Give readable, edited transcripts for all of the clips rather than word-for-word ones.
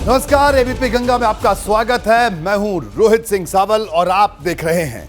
नमस्कार, एबीपी गंगा में आपका स्वागत है। मैं हूं रोहित सिंह सावल और आप देख रहे हैं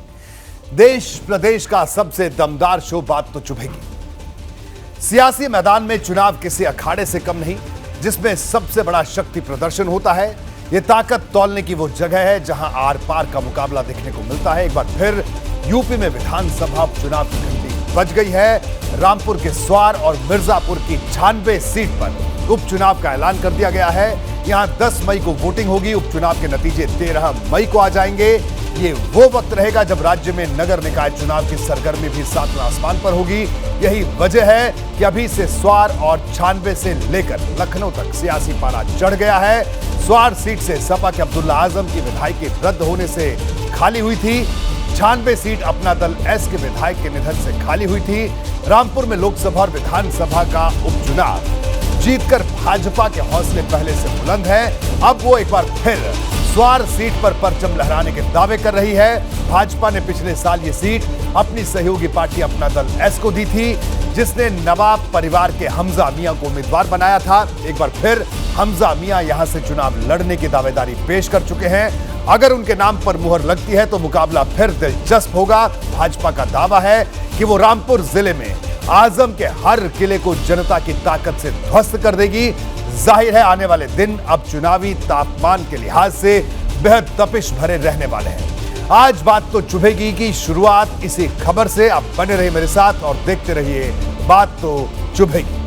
देश प्रदेश का सबसे दमदार शो बात तो चुभेगी। सियासी मैदान में चुनाव किसी अखाड़े से कम नहीं, जिसमें सबसे बड़ा शक्ति प्रदर्शन होता है। यह ताकत तौलने की वो जगह है जहां आर पार का मुकाबला देखने को मिलता है। एक बार फिर यूपी में विधानसभा उपचुनाव की घंटी बज गई है। रामपुर के स्वार और मिर्जापुर की 96 सीट पर उपचुनाव का ऐलान कर दिया गया है। यहां 10 मई को वोटिंग होगी। उपचुनाव के नतीजे 13 मई को आ जाएंगे। ये वो वक्त रहेगा जब राज्य में नगर निकाय चुनाव की सरगर्मी भी सातवें आसमान पर होगी। यही वजह है कि अभी से स्वार और 96 से लेकर लखनऊ तक सियासी पारा चढ़ गया है। स्वार सीट से सपा के अब्दुल्ला आजम की विधायकी रद्द होने से खाली हुई थी। 96 सीट अपना दल एस के विधायक के निधन से खाली हुई थी। रामपुर में लोकसभा और विधानसभा का उपचुनाव जीतकर भाजपा के हौसले पहले से बुलंद है। अब वो एक बार फिर स्वार सीट पर परचम लहराने के दावे कर रही है। भाजपा ने पिछले साल ये सीट अपनी सहयोगी पार्टी अपना दल एस को दी थी, जिसने नवाब परिवार के हमजा मियां को उम्मीदवार बनाया था। एक बार फिर हमजा मियां यहां से चुनाव लड़ने की दावेदारी पेश कर चुके हैं। अगर उनके नाम पर मुहर लगती है तो मुकाबला फिर दिलचस्प होगा। भाजपा का दावा है कि वो रामपुर जिले में आजम के हर किले को जनता की ताकत से ध्वस्त कर देगी। जाहिर है आने वाले दिन अब चुनावी तापमान के लिहाज से बेहद तपिश भरे रहने वाले हैं। आज बात तो चुभेगी की शुरुआत इसी खबर से। आप बने रहिए मेरे साथ और देखते रहिए बात तो चुभेगी।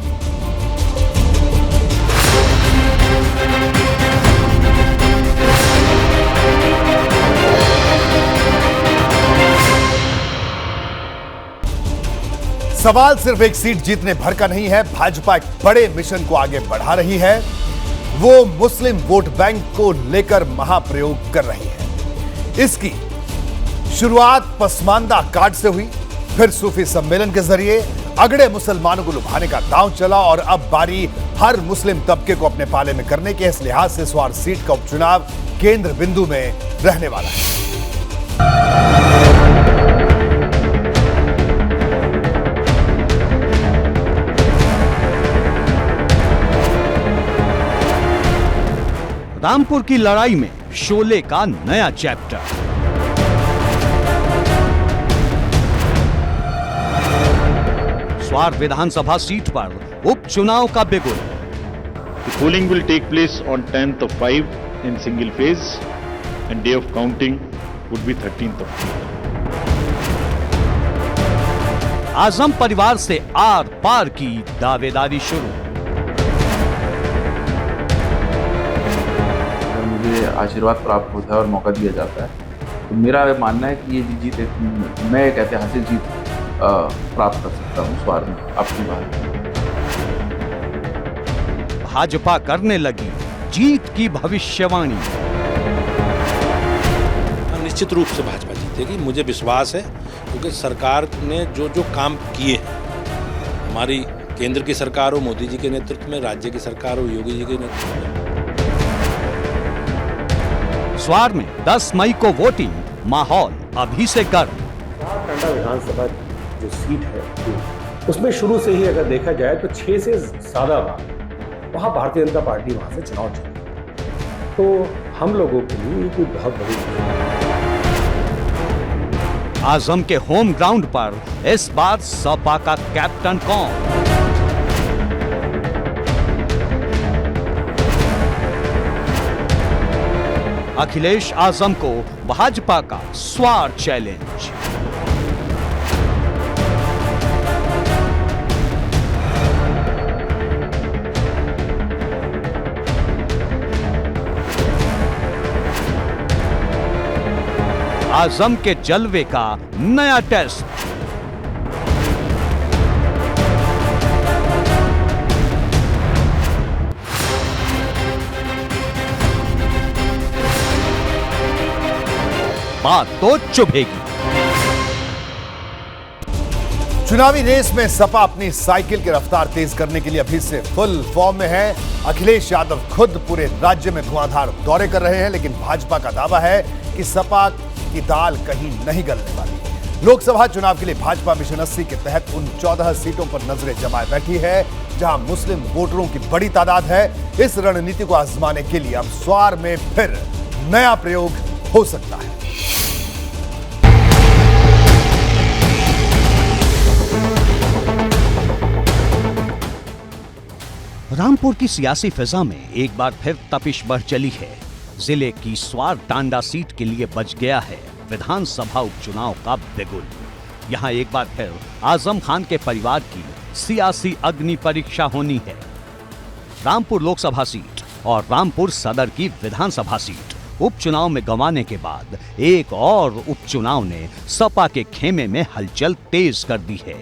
सवाल सिर्फ एक सीट जीतने भर का नहीं है। भाजपा एक बड़े मिशन को आगे बढ़ा रही है। वो मुस्लिम वोट बैंक को लेकर महाप्रयोग कर रही है। इसकी शुरुआत पसमानदा कार्ड से हुई, फिर सूफी सम्मेलन के जरिए अगड़े मुसलमानों को लुभाने का दांव चला और अब बारी हर मुस्लिम तबके को अपने पाले में करने के। इस लिहाज से स्वार सीट का उपचुनाव केंद्र बिंदु में रहने वाला है। रामपुर की लड़ाई में शोले का नया चैप्टर। स्वार विधानसभा सीट पर उपचुनाव का बिगुल। The polling will take place on 10th of 5 in single phase and day of counting would be 13th of 3. आजम परिवार से आर पार की दावेदारी शुरू। मुझे आशीर्वाद प्राप्त होता है और मौका दिया जाता है तो मेरा मानना है कि ये जीत मैं एक ऐतिहासिक जीत प्राप्त कर सकता हूँ स्वार में अपनी बात। भाजपा करने लगी जीत की भविष्यवाणी। निश्चित रूप से भाजपा जीतेगी, मुझे विश्वास है, क्योंकि सरकार ने जो जो काम किए, हमारी केंद्र की सरकार हो मोदी जी के नेतृत्व में, राज्य की सरकार हो योगी जी के नेतृत्व में। स्वार में 10 मई को वोटिंग, माहौल अभी से गर्म। टांडा विधानसभा जो सीट है उसमें शुरू से ही अगर देखा जाए तो 6 से ज्यादा बार वहां भारतीय जनता पार्टी वहां से चुनाव जीती। तो हम लोगों के लिए ये कोई बहुत बड़ी आजम के होम ग्राउंड पर इस बार सपा का कैप्टन कौन? अखिलेश आजम को भाजपा का स्वार चैलेंज। आजम के जलवे का नया टेस्ट। बात तो चुभेगी। चुनावी रेस में सपा अपनी साइकिल की रफ्तार तेज करने के लिए अभी से फुल फॉर्म में है। अखिलेश यादव खुद पूरे राज्य में धुआंधार दौरे कर रहे हैं, लेकिन भाजपा का दावा है कि सपा की दाल कहीं नहीं गलने वाली। लोकसभा चुनाव के लिए भाजपा मिशन 80 के तहत उन 14 सीटों पर नजरें जमाए बैठी है जहां मुस्लिम वोटरों की बड़ी तादाद है। इस रणनीति को आजमाने के लिए अब स्वार में फिर नया प्रयोग हो सकता है। रामपुर की सियासी फिजा में एक बार फिर तपिश बढ़ चली है। जिले की स्वार टांडा सीट के लिए बच गया है विधानसभा उपचुनाव का बिगुल। यहां एक बार फिर आजम खान के परिवार की सियासी अग्नि परीक्षा होनी है। रामपुर लोकसभा सीट और रामपुर सदर की विधानसभा सीट उपचुनाव में गंवाने के बाद एक और उपचुनाव ने सपा के खेमे में हलचल तेज कर दी है।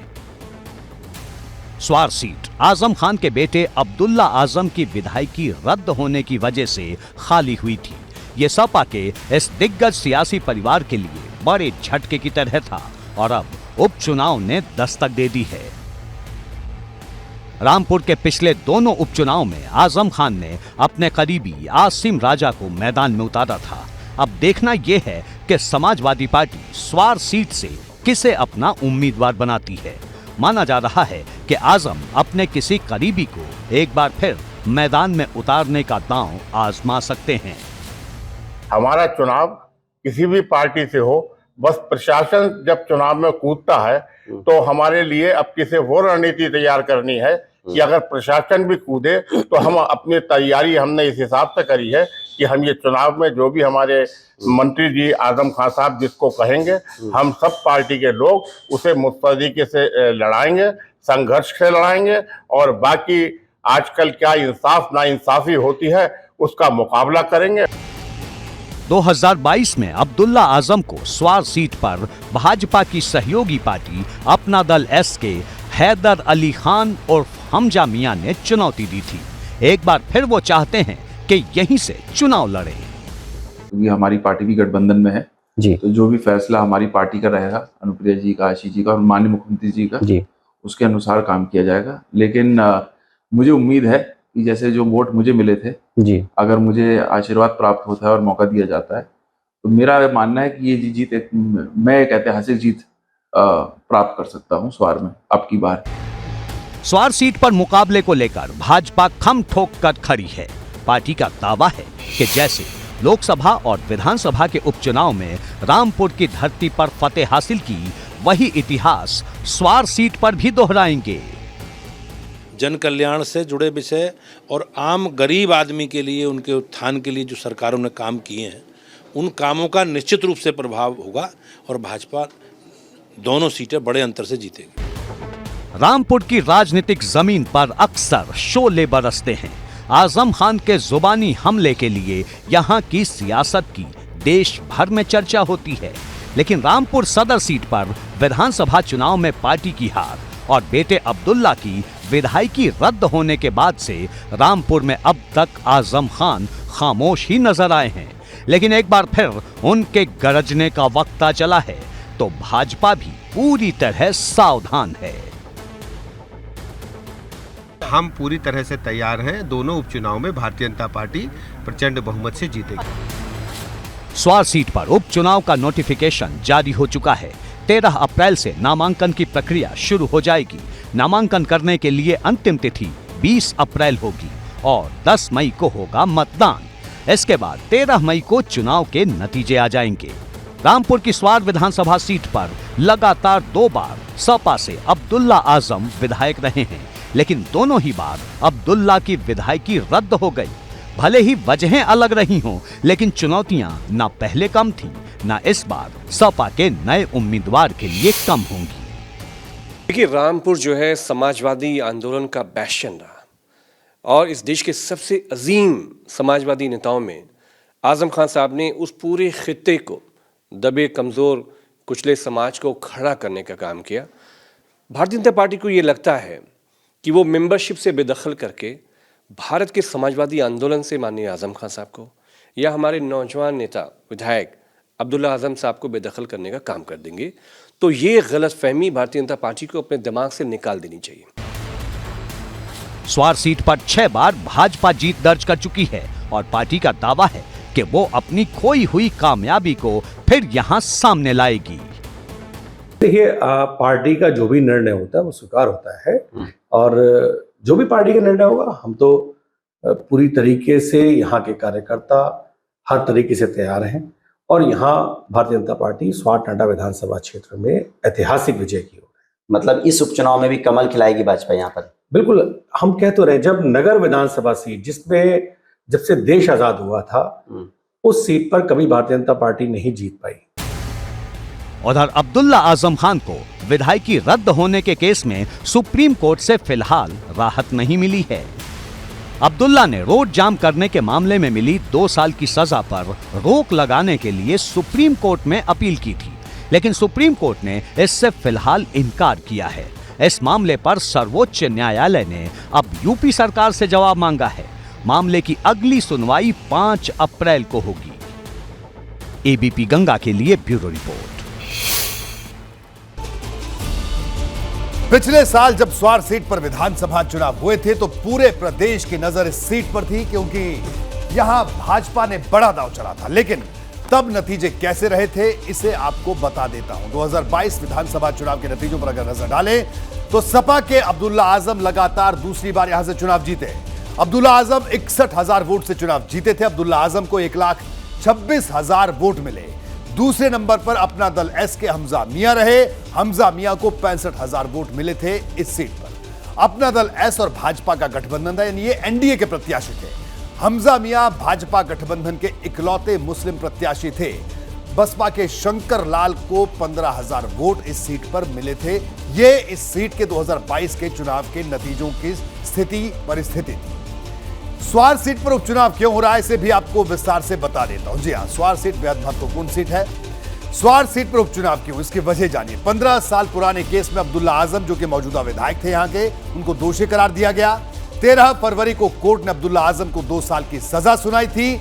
स्वार सीट आजम खान के बेटे अब्दुल्ला आजम की विधायकी रद्द होने की वजह से खाली हुई थी। ये सपा के इस दिग्गज सियासी परिवार के लिए बड़े झटके की तरह था और अब उपचुनाव ने दस्तक दे दी है। रामपुर के पिछले दोनों उपचुनाव में आजम खान ने अपने करीबी आसिम राजा को मैदान में उतारा था। अब देखना यह है कि समाजवादी पार्टी स्वार सीट से किसे अपना उम्मीदवार बनाती है। माना जा रहा है कि आजम अपने किसी करीबी को एक बार फिर मैदान में उतारने का दांव आजमा सकते हैं। हमारा चुनाव किसी भी पार्टी से हो, बस प्रशासन जब चुनाव में कूदता है तो हमारे लिए अब किसी वो रणनीति तैयार करनी है कि अगर प्रशासन भी कूदे तो हम अपनी तैयारी हमने इस हिसाब से करी है कि हम ये चुनाव में जो भी हमारे मंत्री जी आजम खान साहब जिसको कहेंगे, हम सब पार्टी के लोग उसे मुस्तैदी से लड़ाएंगे, संघर्ष से लड़ाएंगे और बाकी आजकल क्या इंसाफ नाइंसाफी होती है उसका मुकाबला करेंगे। 2022 में अब्दुल्ला आजम को स्वार सीट पर भाजपा की सहयोगी पार्टी अपना दल एस के हैदर अली खान और हमजा मियां ने चुनौती दी थी। एक बार फिर वो चाहते हैं कि यहीं से चुनाव लड़े। क्योंकि हमारी पार्टी भी गठबंधन में है जी, तो जो भी फैसला हमारी पार्टी का रहेगा, अनुप्रिया जी का, आशीष जी का और माननीय मुख्यमंत्री जी का जी, उसके अनुसार काम किया जाएगा। लेकिन मुझे उम्मीद है कि जैसे जो वोट मुझे मिले थे जी, अगर मुझे आशीर्वाद प्राप्त होता है और मौका दिया जाता है तो मेरा मानना है कि ये जीत मैं एक ऐतिहासिक जीत प्राप्त कर सकता हूं स्वार में अब की बार। स्वार सीट पर मुकाबले को लेकर भाजपा खम ठोक कर खड़ी है। पार्टी का दावा है कि जैसे लोकसभा और विधानसभा के उपचुनाव में रामपुर की धरती पर फतेह हासिल की, वही इतिहास स्वार सीट पर भी दोहराएंगे। जन कल्याण से जुड़े विषय और आम गरीब आदमी के लिए, उनके उत्थान के लिए जो सरकारों ने काम किए हैं, उन कामों का निश्चित रूप से प्रभाव होगा और भाजपा दोनों सीटें बड़े अंतर से जीतेगी। रामपुर की राजनीतिक जमीन पर अक्सर शोले बरसते हैं। आजम खान के जुबानी हमले के लिए यहाँ की सियासत की देश भर में चर्चा होती है, लेकिन रामपुर सदर सीट पर विधानसभा चुनाव में पार्टी की हार और बेटे अब्दुल्ला की विधायकी रद्द होने के बाद से रामपुर में अब तक आजम खान खामोश ही नजर आए हैं। लेकिन एक बार फिर उनके गरजने का वक्त आ चला है तो भाजपा भी पूरी तरह सावधान है। हम पूरी तरह से तैयार हैं। दोनों उपचुनाव में भारतीय जनता पार्टी प्रचंड बहुमत से जीतेगी। स्वार सीट पर उपचुनाव का नोटिफिकेशन जारी हो चुका है। 13 अप्रैल से नामांकन की प्रक्रिया शुरू हो जाएगी। नामांकन करने के लिए अंतिम तिथि 20 अप्रैल होगी और 10 मई को होगा मतदान। इसके बाद 13 मई को चुनाव के नतीजे आ जाएंगे। रामपुर की स्वार विधानसभा सीट पर लगातार 2 बार सपा से अब्दुल्ला आजम विधायक रहे हैं, लेकिन दोनों ही बार अब्दुल्ला की विधायकी रद्द हो गई। भले ही वजहें अलग रही हों, लेकिन चुनौतियां ना पहले कम थीं, ना इस बार सपा के नए उम्मीदवार के लिए कम होंगी। देखिए, रामपुर जो है समाजवादी आंदोलन का बैशन रहा और इस देश के सबसे अजीम समाजवादी नेताओं में आजम खान साहब ने उस पूरे खित्ते को, दबे कमज़ोर कुचले समाज को खड़ा करने का काम किया। भारतीय जनता पार्टी को ये लगता है कि वो मेंबरशिप से बेदखल करके भारत के समाजवादी आंदोलन से माननीय आजम खान साहब को या हमारे नौजवान नेता विधायक अब्दुल्ला आजम साहब को बेदखल करने का काम कर देंगे। तो ये गलतफहमी भारतीय जनता पार्टी को अपने दिमाग से निकाल देनी चाहिए। स्वार सीट पर 6 बार भाजपा जीत दर्ज कर चुकी है और पार्टी का दावा है कि वो अपनी खोई हुई कामयाबी को फिर यहां सामने लाएगी। देखिए, पार्टी का जो भी निर्णय होता है वो स्वीकार होता है, और जो भी पार्टी का निर्णय होगा हम तो पूरी तरीके से यहाँ के कार्यकर्ता हर तरीके से तैयार हैं, और यहाँ भारतीय जनता पार्टी स्वार टांडा विधानसभा क्षेत्र में ऐतिहासिक विजय की हो। मतलब इस उपचुनाव में भी कमल खिलाएगी भाजपा यहाँ पर? बिल्कुल, हम कह तो रहे, जब नगर विधानसभा सीट जिसमें जब से देश आजाद हुआ था उस सीट पर कभी भारतीय जनता पार्टी नहीं जीत पाई। उधर अब्दुल्ला आजम खान को विधायकी रद्द होने के केस में सुप्रीम कोर्ट से फिलहाल राहत नहीं मिली है। अब्दुल्ला ने रोड जाम करने के मामले में मिली 2 साल की सजा पर रोक लगाने के लिए सुप्रीम कोर्ट में अपील की थी, लेकिन सुप्रीम कोर्ट ने इससे फिलहाल इनकार किया है। इस मामले पर सर्वोच्च न्यायालय ने अब यूपी सरकार से जवाब मांगा है। मामले की अगली सुनवाई 5 अप्रैल को होगी। एबीपी गंगा के लिए ब्यूरो रिपोर्ट। पिछले साल जब स्वार सीट पर विधानसभा चुनाव हुए थे तो पूरे प्रदेश की नजर इस सीट पर थी, क्योंकि यहां भाजपा ने बड़ा दांव चढ़ा था। लेकिन तब नतीजे कैसे रहे थे इसे आपको बता देता हूं। 2022 विधानसभा चुनाव के नतीजों पर अगर नजर डालें तो सपा के अब्दुल्ला आजम लगातार दूसरी बार यहां से चुनाव जीते। अब्दुल्ला आजम 61,000 वोट से चुनाव जीते थे। अब्दुल्ला आजम को 1,26,000 वोट मिले। दूसरे नंबर पर अपना दल एस के हमजा मियां रहे। हमजा मियां को 65,000 वोट मिले थे इस सीट पर। अपना दल एस और भाजपा का गठबंधन था, यानी ये एनडीए के प्रत्याशी थे। हमजा मियां भाजपा गठबंधन के इकलौते मुस्लिम प्रत्याशी थे। बसपा के शंकर लाल को 15,000 वोट इस सीट पर मिले थे। ये इस सीट के 2022 के चुनाव के नतीजों की स्थिति परिस्थिति थी। स्वार सीट पर उपचुनाव क्यों हो रहा है इसे भी आपको विस्तार से बता देता हूं। जी हां, स्वार सीट बेहद महत्वपूर्ण सीट है। स्वार सीट पर उपचुनाव क्यों, इसकी वजह जानिए। 15 साल पुराने केस में अब्दुल्ला आजम, जो कि मौजूदा विधायक थे यहां के, उनको दोषी करार दिया गया। 13 फरवरी को कोर्ट ने अब्दुल्ला आजम को 2 साल की सजा सुनाई थी।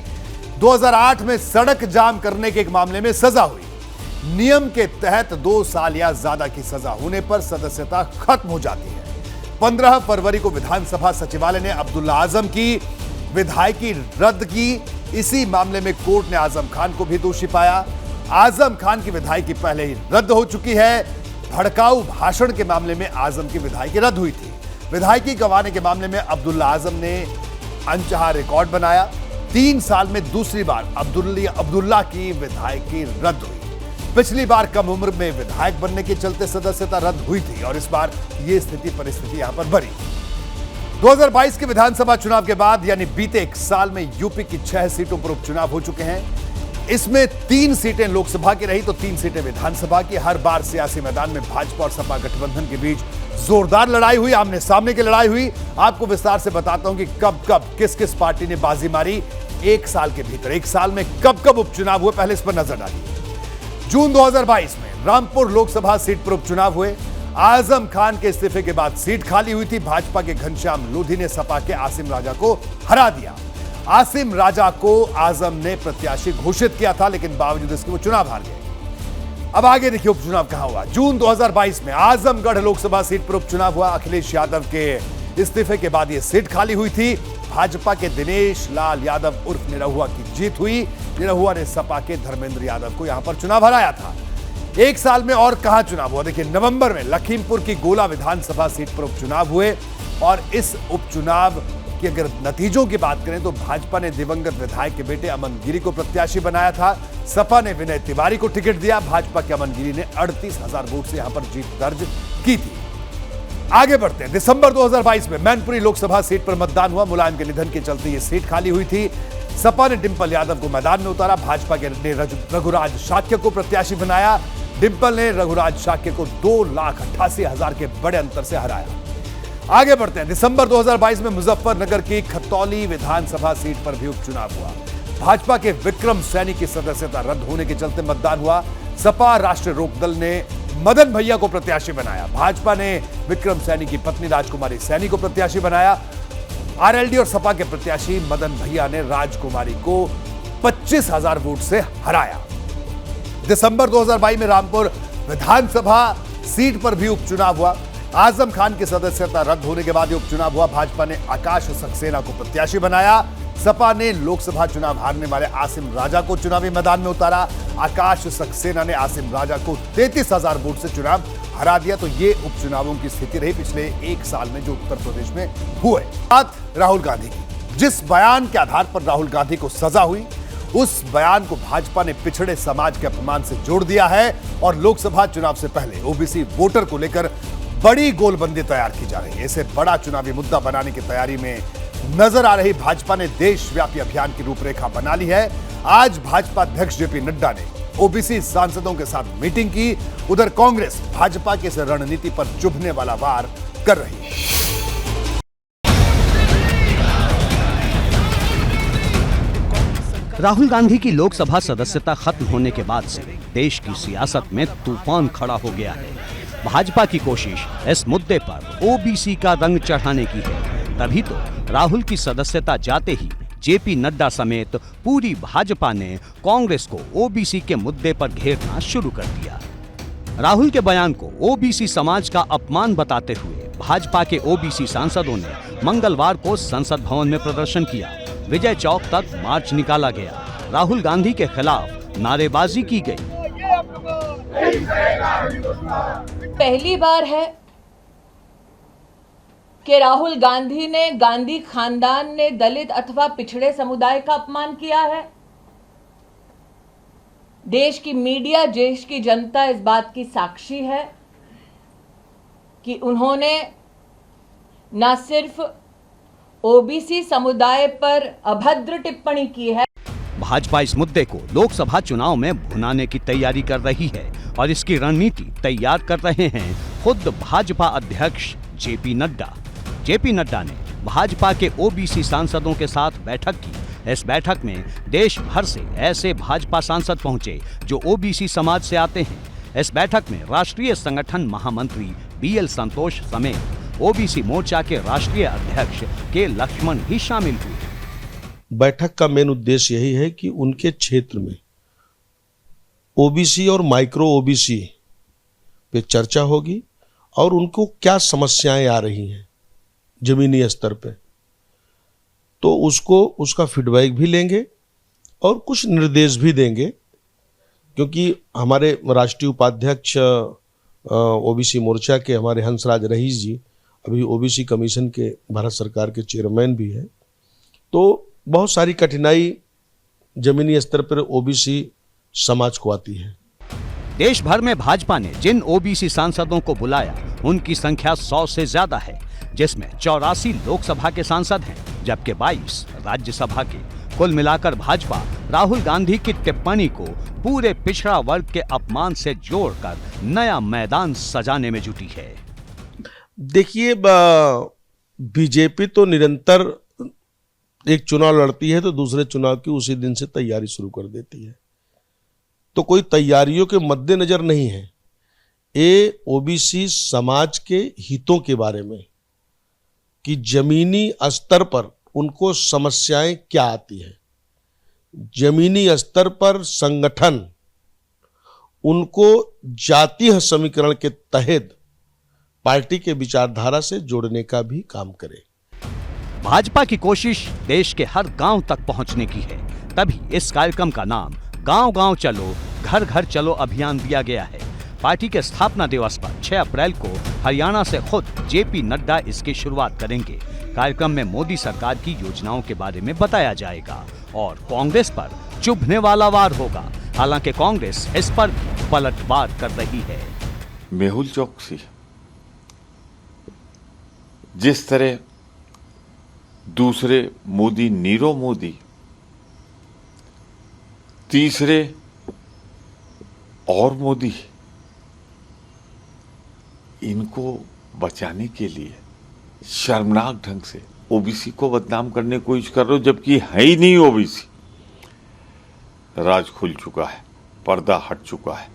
2008 में सड़क जाम करने के एक मामले में सजा हुई। नियम के तहत 2 साल या ज्यादा की सजा होने पर सदस्यता खत्म हो जाती है। 15 फरवरी को विधानसभा सचिवालय ने अब्दुल्ला आजम की विधायकी रद्द की। इसी मामले में कोर्ट ने आजम खान को भी दोषी पाया। आजम खान की विधायकी पहले ही रद्द हो चुकी है। भड़काऊ भाषण के मामले में आजम की विधायकी रद्द हुई थी। विधायकी गंवाने के मामले में अब्दुल्ला आजम ने अनचाहा रिकॉर्ड बनाया। 3 साल में दूसरी बार अब्दुल्ला की विधायकी रद्द हुई। पिछली बार कम उम्र में विधायक बनने के चलते सदस्यता रद्द हुई थी, और इस बार यह स्थिति परिस्थिति यहां पर बनी। 2022 के विधानसभा चुनाव के बाद, यानी बीते 1 साल में यूपी की 6 सीटों पर उपचुनाव हो चुके हैं। इसमें 3 सीटें लोकसभा की रही तो 3 सीटें विधानसभा की। हर बार सियासी मैदान में भाजपा और सपा गठबंधन के बीच जोरदार लड़ाई हुई, आमने सामने की लड़ाई हुई। आपको विस्तार से बताता हूं कि कब कब किस किस पार्टी ने बाजी मारी 1 साल के भीतर। 1 साल में कब कब उपचुनाव हुए, पहले इस पर नजर डालिए। जून 2022 में रामपुर लोकसभा सीट पर उपचुनाव हुए। आजम खान के इस्तीफे के बाद सीट खाली हुई थी। भाजपा के घनश्याम लोधी ने सपा के आसिम राजा को हरा दिया। आसिम राजा को आजम ने प्रत्याशी घोषित किया था, लेकिन बावजूद इसके वो चुनाव हार गए। अब आगे देखिए उपचुनाव कहां हुआ। जून 2022 में आजमगढ़ लोकसभा सीट पर उपचुनाव हुआ। अखिलेश यादव के इस्तीफे के बाद यह सीट खाली हुई थी। भाजपा के दिनेश लाल यादव उर्फ निरहुआ की जीत हुई। निरहुआ ने सपा के धर्मेंद्र यादव को यहां पर चुनाव हराया था। 1 साल में और कहां चुनाव हुआ, देखिए नवंबर में लखीमपुर की गोला विधानसभा सीट पर उपचुनाव हुए। और इस उपचुनाव की अगर नतीजों की बात करें तो भाजपा ने दिवंगत विधायक के बेटे अमन गिरी को प्रत्याशी बनाया था। सपा ने विनय तिवारी को टिकट दिया। भाजपा के अमन गिरी ने 38,000 वोट से यहां पर जीत दर्ज की थी। आगे बढ़ते हैं। दिसंबर 2022 में मैनपुरी लोकसभा सीट पर मतदान हुआ। मुलायम के निधन के चलते यह सीट खाली हुई थी। सपा ने डिंपल यादव को मैदान में उतारा। भाजपा के ने रघुराज शाक्य को प्रत्याशी बनाया। डिंपल ने रघुराज शाक्य को 2,88,000 के बड़े अंतर से हराया। आगे बढ़ते हैं। दिसंबर 2022 में मुजफ्फरनगर की खतौली विधानसभा सीट पर भी उपचुनाव हुआ। भाजपा के विक्रम सैनी की सदस्यता रद्द होने के चलते मतदान हुआ। सपा राष्ट्रीय लोकदल ने मदन भैया को प्रत्याशी बनाया। भाजपा ने विक्रम सैनी की पत्नी राजकुमारी सैनी को प्रत्याशी बनाया। आरएलडी और सपा के प्रत्याशी मदन भैया ने राजकुमारी को 25,000 वोट से हराया। दिसंबर 2022 में रामपुर विधानसभा सीट पर भी उपचुनाव हुआ। आजम खान की सदस्यता रद्द होने के बाद उपचुनाव हुआ। भाजपा ने आकाश सक्सेना को प्रत्याशी बनाया। सपा ने लोकसभा चुनाव हारने वाले आसिम राजा को चुनावी मैदान में उतारा। आकाश सक्सेना ने आसिम राजा को 33,000 वोट से चुनाव हरा दिया। तो ये उपचुनावों की स्थिति रही पिछले एक साल में जो उत्तर प्रदेश में हुए। बात राहुल गांधी की, जिस बयान के आधार पर राहुल गांधी को सजा हुई, उस बयान को भाजपा ने पिछड़े समाज के अपमान से जोड़ दिया है और लोकसभा चुनाव से पहले ओबीसी वोटर को लेकर बड़ी गोलबंदी तैयार की जा रही है। इसे बड़ा चुनावी मुद्दा बनाने की तैयारी में नजर आ रही भाजपा ने देशव्यापी अभियान की रूपरेखा बना ली है। आज भाजपा अध्यक्ष जेपी नड्डा ने ओबीसी सांसदों के साथ मीटिंग की। उधर कांग्रेस भाजपा की इस रणनीति पर चुभने वाला वार कर रही है। राहुल गांधी की लोकसभा सदस्यता खत्म होने के बाद से देश की सियासत में तूफान खड़ा हो गया है। भाजपा की कोशिश इस मुद्दे पर ओबीसी का रंग चढ़ाने की है। तभी तो राहुल की सदस्यता जाते ही जेपी नड्डा समेत पूरी भाजपा ने कांग्रेस को ओबीसी के मुद्दे पर घेरना शुरू कर दिया। राहुल के बयान को ओबीसी समाज का अपमान बताते हुए भाजपा के ओबीसी सांसदों ने मंगलवार को संसद भवन में प्रदर्शन किया। विजय चौक तक मार्च निकाला गया। राहुल गांधी के खिलाफ नारेबाजी की गई। पहली बार है कि राहुल गांधी ने, गांधी खानदान ने दलित अथवा पिछड़े समुदाय का अपमान किया है। देश की मीडिया, देश की जनता इस बात की साक्षी है कि उन्होंने न सिर्फ ओबीसी समुदाय पर अभद्र टिप्पणी की है। भाजपा इस मुद्दे को लोकसभा चुनाव में भुनाने की तैयारी कर रही है और इसकी रणनीति तैयार कर रहे हैं खुद भाजपा अध्यक्ष जेपी नड्डा। जेपी नड्डा ने भाजपा के ओबीसी सांसदों के साथ बैठक की। इस बैठक में देश भर से ऐसे भाजपा सांसद पहुंचे जो ओबीसी समाज से आते हैं। इस बैठक में राष्ट्रीय संगठन महामंत्री बीएल संतोष समेत ओबीसी मोर्चा के राष्ट्रीय अध्यक्ष के लक्ष्मण भी शामिल हुए। बैठक का मेन उद्देश्य यही है कि उनके क्षेत्र में ओबीसी और माइक्रो ओबीसी पे चर्चा होगी और उनको क्या समस्याएं आ रही हैं जमीनी स्तर पे, तो उसका फीडबैक भी लेंगे और कुछ निर्देश भी देंगे। क्योंकि हमारे राष्ट्रीय उपाध्यक्ष ओबीसी मोर्चा के हमारे हंसराज रईस जी अभी ओबीसी कमीशन के भारत सरकार के चेयरमैन भी हैं। तो बहुत सारी कठिनाई जमीनी स्तर पर ओबीसी समाज को आती है। देश भर में भाजपा ने जिन ओबीसी सांसदों को बुलाया उनकी संख्या 100 से ज्यादा है, जिसमें 84 लोकसभा के सांसद हैं जबकि 22 राज्यसभा के। कुल मिलाकर भाजपा राहुल गांधी की टिप्पणी को पूरे पिछड़ा वर्ग के अपमान से जोड़कर नया मैदान सजाने में जुटी है। देखिए, बीजेपी तो निरंतर एक चुनाव लड़ती है तो दूसरे चुनाव की उसी दिन से तैयारी शुरू कर देती है। तो कोई तैयारियों के मद्देनजर नहीं है। ये ओबीसी समाज के हितों के बारे में कि जमीनी स्तर पर उनको समस्याएं क्या आती है, जमीनी स्तर पर संगठन उनको जातीय समीकरण के तहत पार्टी के विचारधारा से जोड़ने का भी काम करे। भाजपा की कोशिश देश के हर गांव तक पहुंचने की है। तभी इस कार्यक्रम का नाम गांव गांव चलो, घर घर चलो अभियान दिया गया है। पार्टी के स्थापना दिवस पर 6 अप्रैल को हरियाणा से खुद जेपी नड्डा इसकी शुरुआत करेंगे। कार्यक्रम में मोदी सरकार की योजनाओं के बारे में बताया जाएगा और कांग्रेस पर चुभने वाला वार होगा। हालांकि कांग्रेस इस पर भी पलटवार कर रही है। मेहुल चौकसी जिस तरह दूसरे मोदी, नीरव मोदी, तीसरे और मोदी, इनको बचाने के लिए शर्मनाक ढंग से ओबीसी को बदनाम करने की कोशिश कर रहे हो, जबकि है ही नहीं ओबीसी। राज खुल चुका है, पर्दा हट चुका है।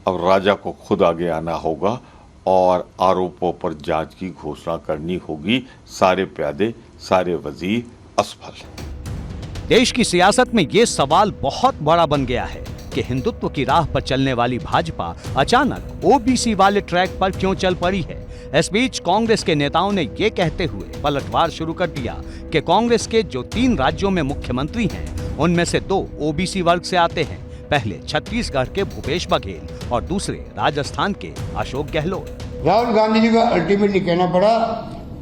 अब राजा को खुद आगे आना होगा और आरोपों पर जांच की घोषणा करनी होगी। सारे प्यादे, सारे वजीर असफल। देश की सियासत में ये सवाल बहुत बड़ा बन गया है कि हिंदुत्व की राह पर चलने वाली भाजपा अचानक ओबीसी वाले ट्रैक पर क्यों चल पड़ी है। इस बीच कांग्रेस के नेताओं ने ये कहते हुए पलटवार शुरू कर दिया कि कांग्रेस के जो 3 राज्यों में मुख्यमंत्री हैं, उनमें से 2 ओबीसी वर्ग से आते हैं। पहले छत्तीसगढ़ के भूपेश बघेल और दूसरे राजस्थान के अशोक गहलोत। राहुल गांधी जी का अल्टीमेटली कहना पड़ा,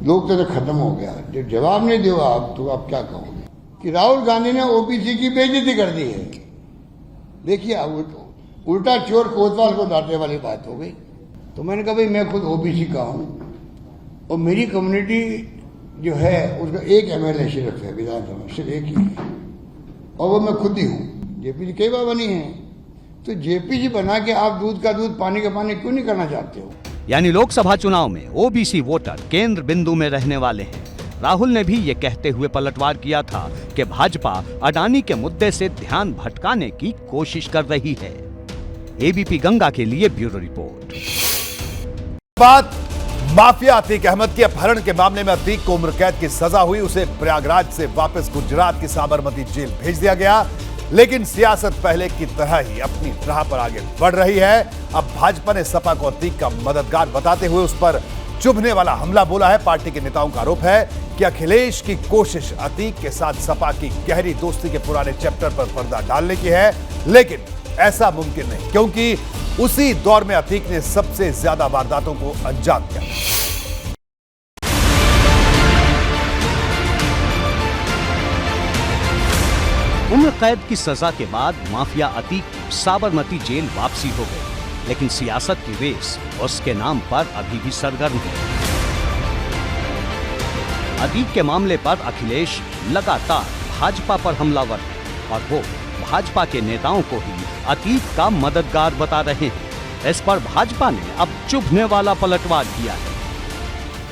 लोकतंत्र खत्म हो गया। जब जवाब नहीं दिया आप तो आप क्या कहोगे कि राहुल गांधी ने ओबीसी की बेइज्जती कर दी है। देखिए उल्टा चोर कोतवाल को डांटने वाली बात हो गई। तो मैंने कहा भाई मैं खुद ओबीसी का हूं और मेरी कम्युनिटी जो है उसका एक एमएलए सिर्फ है विधानसभा, सिर्फ एक ही है और वो मैं खुद ही हूं। जेपी जी कई बार बनी है, तो जेपी जी बना के आप दूध का दूध पानी का पानी क्यों नहीं करना चाहते हो? यानी लोकसभा चुनाव में ओबीसी वोटर केंद्र बिंदु में रहने वाले हैं। राहुल ने भी ये कहते हुए पलटवार किया था कि भाजपा अडानी के मुद्दे से ध्यान भटकाने की कोशिश कर रही है। एबीपी गंगा के लिए ब्यूरो रिपोर्ट। बात माफिया अतीक अहमद के अपहरण के मामले में अतीक को उम्र कैद की सजा हुई। उसे प्रयागराज से वापस गुजरात की साबरमती जेल भेज दिया गया। लेकिन सियासत पहले की तरह ही अपनी राह पर आगे बढ़ रही है। अब भाजपा ने सपा को अतीक का मददगार बताते हुए उस पर चुभने वाला हमला बोला है। पार्टी के नेताओं का आरोप है कि अखिलेश की कोशिश अतीक के साथ सपा की गहरी दोस्ती के पुराने चैप्टर पर पर्दा डालने की है, लेकिन ऐसा मुमकिन नहीं, क्योंकि उसी दौर में अतीक ने सबसे ज्यादा वारदातों को अंजाम दिया। उम्र कैद की सजा के बाद माफिया अतीक साबरमती जेल वापसी हो गई, लेकिन सियासत की रेस उसके नाम पर अभी भी सरगर्म है। अतीक के मामले पर अखिलेश लगातार भाजपा पर हमलावर है और वो भाजपा के नेताओं को ही अतीक का मददगार बता रहे हैं। इस पर भाजपा ने अब चुभने वाला पलटवार किया है।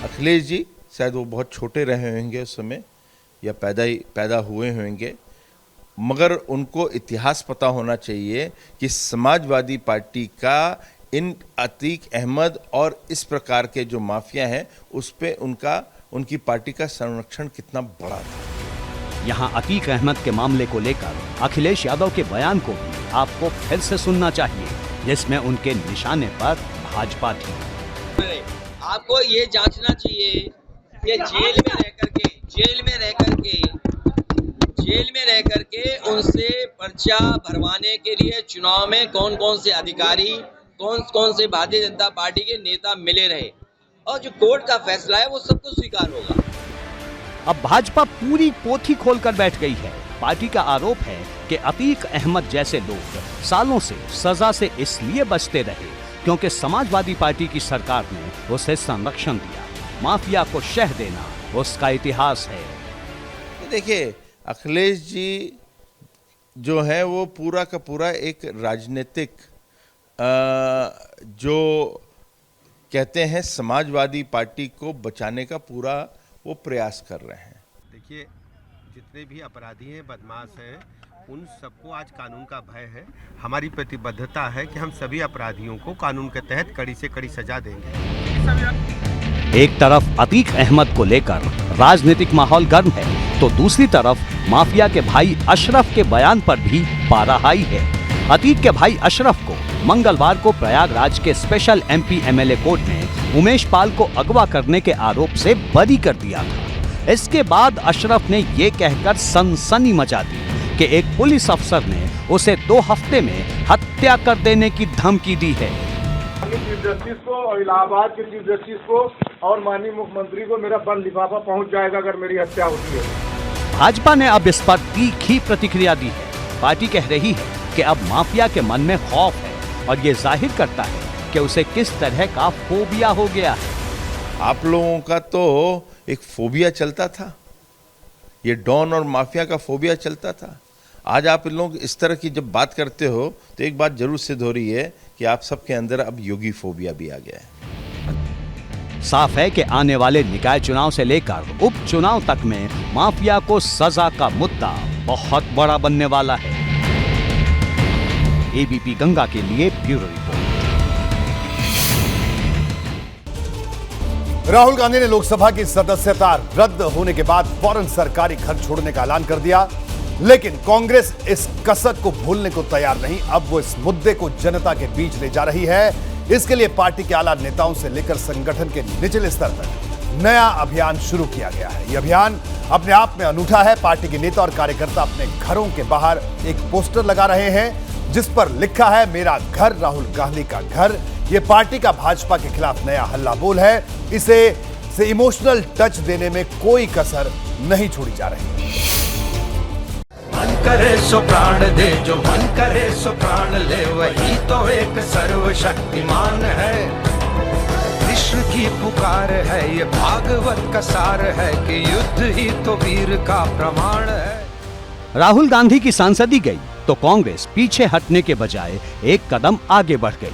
अखिलेश जी शायद वो बहुत छोटे रहे होंगे उस समय या पैदा हुए होंगे, मगर उनको इतिहास पता होना चाहिए कि समाजवादी पार्टी का इन अतीक अहमद और इस प्रकार के जो माफिया हैं उस पे उनकी पार्टी का संरक्षण कितना बड़ा था। यहाँ अतीक अहमद के मामले को लेकर अखिलेश यादव के बयान को भी आपको फिर से सुनना चाहिए, जिसमें उनके निशाने पर भाजपा थी। आपको ये जांचना चाहिए कि जेल में रह करके उनसे पर्चा भरवाने के लिए चुनाव में कौन कौन से अधिकारी, कौन से भारतीय जनता पार्टी के नेता मिले रहे, और जो कोर्ट का फैसला है वो सबको स्वीकार होगा। अब भाजपा पूरी पोथी खोलकर बैठ गई है। पार्टी का आरोप है कि अतीक अहमद जैसे लोग सालों से सजा से इसलिए बचते रहे क्योंकि समाजवादी पार्टी की सरकार ने उसे संरक्षण दिया। माफिया को शह देना उसका इतिहास है। देखिए, अखिलेश जी जो है वो पूरा का पूरा एक राजनीतिक जो कहते हैं समाजवादी पार्टी को बचाने का पूरा वो प्रयास कर रहे हैं। देखिए, जितने भी अपराधी हैं, बदमाश हैं, उन सबको आज कानून का भय है। हमारी प्रतिबद्धता है कि हम सभी अपराधियों को कानून के तहत कड़ी से कड़ी सजा देंगे। एक तरफ अतीक अहमद को लेकर राजनीतिक माहौल गर्म है, तो दूसरी तरफ माफिया के भाई अशरफ के बयान पर भी पारा हाई है। अतीक के भाई अशरफ को मंगलवार को प्रयागराज के स्पेशल एमपी एमएलए कोर्ट ने उमेश पाल को अगवा करने के आरोप से बरी कर दिया था। इसके बाद अशरफ ने ये कहकर सनसनी मचा दी कि एक पुलिस अफसर ने उसे 2 हफ्ते में हत्या कर देने की धमकी दी है। चीफ जस्टिस को और इलाहाबाद के चीफ जस्टिस को और माननीय मुख्यमंत्री को मेरा बंद लिफाफा पहुंच जाएगा अगर मेरी हत्या होती है। भाजपा ने अब इस पर तीखी प्रतिक्रिया दी है। पार्टी कह रही है कि अब माफिया के मन में खौफ है और ये जाहिर करता है कि उसे किस तरह का फोबिया हो गया है। आप लोगों का तो एक फोबिया चलता था, ये डॉन और माफिया का फोबिया चलता था। आज आप लोग इस तरह की जब बात करते हो तो एक बात जरूर सिद्ध हो रही है कि आप सबके अंदर अब योगी फोबिया भी आ गया है। साफ है कि आने वाले निकाय चुनाव से लेकर उपचुनाव तक में माफिया को सजा का मुद्दा बहुत बड़ा बनने वाला है। एबीपी गंगा के लिए ब्यूरो रिपोर्ट। राहुल गांधी ने लोकसभा की सदस्यता रद्द होने के बाद फौरन सरकारी घर छोड़ने का ऐलान कर दिया, लेकिन कांग्रेस इस कसक को भूलने को तैयार नहीं। अब वो इस मुद्दे को जनता के बीच ले जा रही है। इसके लिए पार्टी के आला नेताओं से लेकर संगठन के निचले स्तर तक नया अभियान शुरू किया गया है। यह अभियान अपने आप में अनूठा है। पार्टी के नेता और कार्यकर्ता अपने घरों के बाहर एक पोस्टर लगा रहे हैं जिस पर लिखा है, मेरा घर राहुल गांधी का घर। यह पार्टी का भाजपा के खिलाफ नया हल्ला बोल है। इसे इमोशनल टच देने में कोई कसर नहीं छोड़ी जा रही। मन करे सो प्राण दे, जो मन करे सो प्राण ले, वही तो एक सर्वशक्तिमान है। विश्व की पुकार है, ये भागवत का सार है कि युद्ध ही तो वीर का प्रमाण है। राहुल गांधी की सांसदी गई तो कांग्रेस पीछे हटने के बजाय एक कदम आगे बढ़ गई।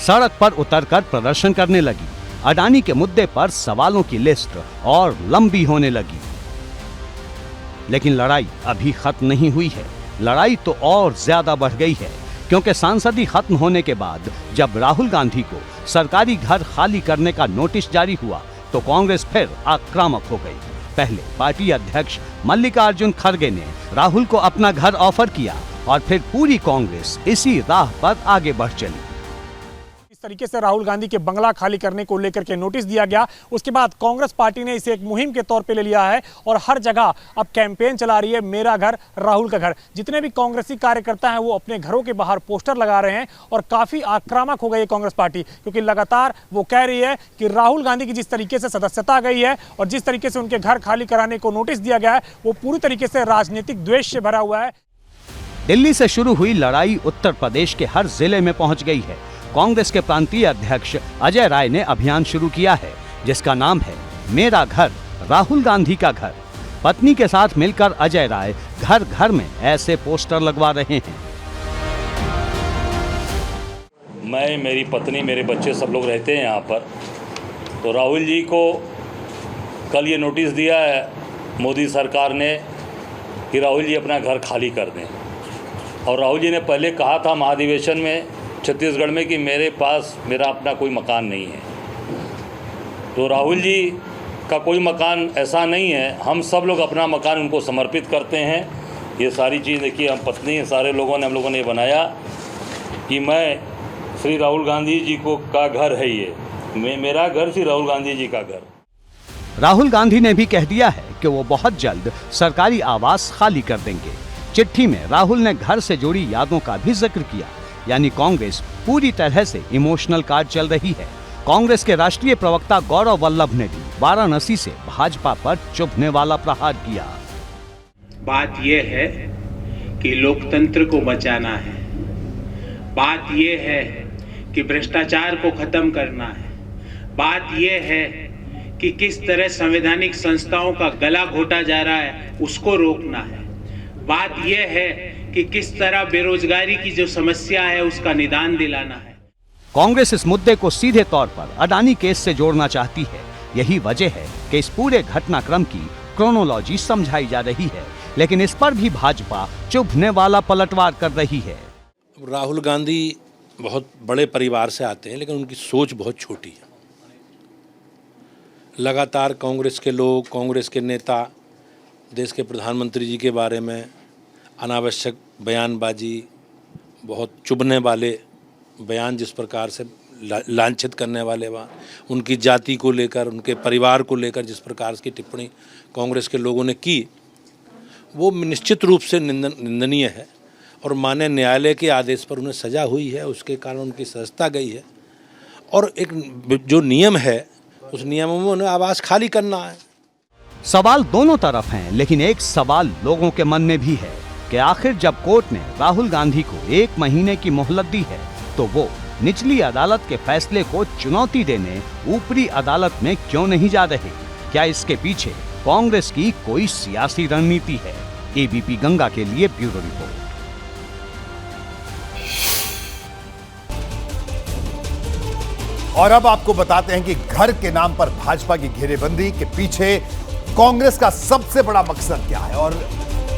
सड़क पर उतरकर प्रदर्शन करने लगी। अडानी के मुद्दे पर सवालों की लिस्ट और लंबी होने लगी। लेकिन लड़ाई अभी खत्म नहीं हुई है। लड़ाई तो और ज्यादा बढ़ गई है, क्योंकि सांसदी खत्म होने के बाद जब राहुल गांधी को सरकारी घर खाली करने का नोटिस जारी हुआ तो कांग्रेस फिर आक्रामक हो गई। पहले पार्टी अध्यक्ष मल्लिकार्जुन खड़गे ने राहुल को अपना घर ऑफर किया और फिर पूरी कांग्रेस इसी राह पर आगे बढ़ चली। तरीके से राहुल गांधी के बंगला खाली करने को लेकर के नोटिस दिया गया। उसके बाद कांग्रेस पार्टी ने इसे एक मुहिम के तौर पे ले लिया है और हर जगह अब कैंपेन चला रही है, मेरा घर राहुल का घर। जितने भी कांग्रेसी कार्यकर्ता हैं वो अपने घरों के बाहर पोस्टर लगा रहे हैं और काफी आक्रामक हो गई है कांग्रेस पार्टी, क्योंकि लगातार वो कह रही है कि राहुल गांधी की जिस तरीके से सदस्यता गई है और जिस तरीके से उनके घर खाली कराने को नोटिस दिया गया है वो पूरी तरीके से राजनीतिक द्वेष से भरा हुआ है। दिल्ली से शुरू हुई लड़ाई उत्तर प्रदेश के हर जिले में पहुंच गई है। कांग्रेस के प्रांतीय अध्यक्ष अजय राय ने अभियान शुरू किया है जिसका नाम है मेरा घर राहुल गांधी का घर। पत्नी के साथ मिलकर अजय राय घर घर में ऐसे पोस्टर लगवा रहे हैं। मैं, मेरी पत्नी, मेरे बच्चे सब लोग रहते हैं यहाँ पर। तो राहुल जी को कल ये नोटिस दिया है मोदी सरकार ने कि राहुल जी अपना घर खाली कर दें। और राहुल जी ने पहले कहा था महाधिवेशन में छत्तीसगढ़ में कि मेरे पास मेरा अपना कोई मकान नहीं है। तो राहुल जी का कोई मकान ऐसा नहीं है। हम सब लोग अपना मकान उनको समर्पित करते हैं। ये सारी चीज़ देखिए, हम पत्नी सारे लोगों ने, हम लोगों ने बनाया कि मैं श्री राहुल गांधी जी को का घर है, ये मेरा घर श्री राहुल गांधी जी का घर। राहुल गांधी ने भी कह दिया है कि वो बहुत जल्द सरकारी आवास खाली कर देंगे। चिट्ठी में राहुल ने घर से जुड़ी यादों का भी जिक्र किया। यानी कांग्रेस पूरी तरह से इमोशनल कार्ड चल रही है। कांग्रेस के राष्ट्रीय प्रवक्ता गौरव वल्लभ ने भी वाराणसी से भाजपा पर चुभने वाला प्रहार किया। बात यह है कि लोकतंत्र को बचाना है, बात यह है कि भ्रष्टाचार को खत्म करना है, बात यह है कि किस तरह संवैधानिक संस्थाओं का गला घोटा जा रहा है उसको रोकना है, बात यह है कि किस तरह बेरोजगारी की जो समस्या है उसका निदान दिलाना है। कांग्रेस इस मुद्दे को सीधे तौर पर अडानी केस से जोड़ना चाहती है। यही वजह है कि इस पूरे घटनाक्रम की क्रोनोलॉजी समझाई जा रही है, लेकिन इस पर भी भाजपा चुभने वाला पलटवार कर रही है। राहुल गांधी बहुत बड़े परिवार से आते हैं, लेकिन उनकी सोच बहुत छोटी है। लगातार कांग्रेस के लोग, कांग्रेस के नेता देश के प्रधानमंत्री जी के बारे में अनावश्यक बयानबाजी, बहुत चुभने वाले बयान, जिस प्रकार से लांछित करने वाले बयान, उनकी जाति को लेकर, उनके परिवार को लेकर जिस प्रकार की टिप्पणी कांग्रेस के लोगों ने की, वो निश्चित रूप से निंदनीय है। और माननीय न्यायालय के आदेश पर उन्हें सजा हुई है, उसके कारण उनकी सजता गई है। और एक जो नियम है उस नियमों में उन्हें आवास खाली करना है। सवाल दोनों तरफ हैं, लेकिन एक सवाल लोगों के मन में भी है कि आखिर जब कोर्ट ने राहुल गांधी को 1 महीने की मोहलत दी है तो वो निचली अदालत के फैसले को चुनौती देने ऊपरी अदालत में क्यों नहीं जा रहे? क्या इसके पीछे कांग्रेस की कोई सियासी रणनीति है? एबीपी गंगा के लिए ब्यूरो रिपोर्ट। और अब आपको बताते हैं कि घर के नाम पर भाजपा की घेरेबंदी के पीछे कांग्रेस का सबसे बड़ा मकसद क्या है और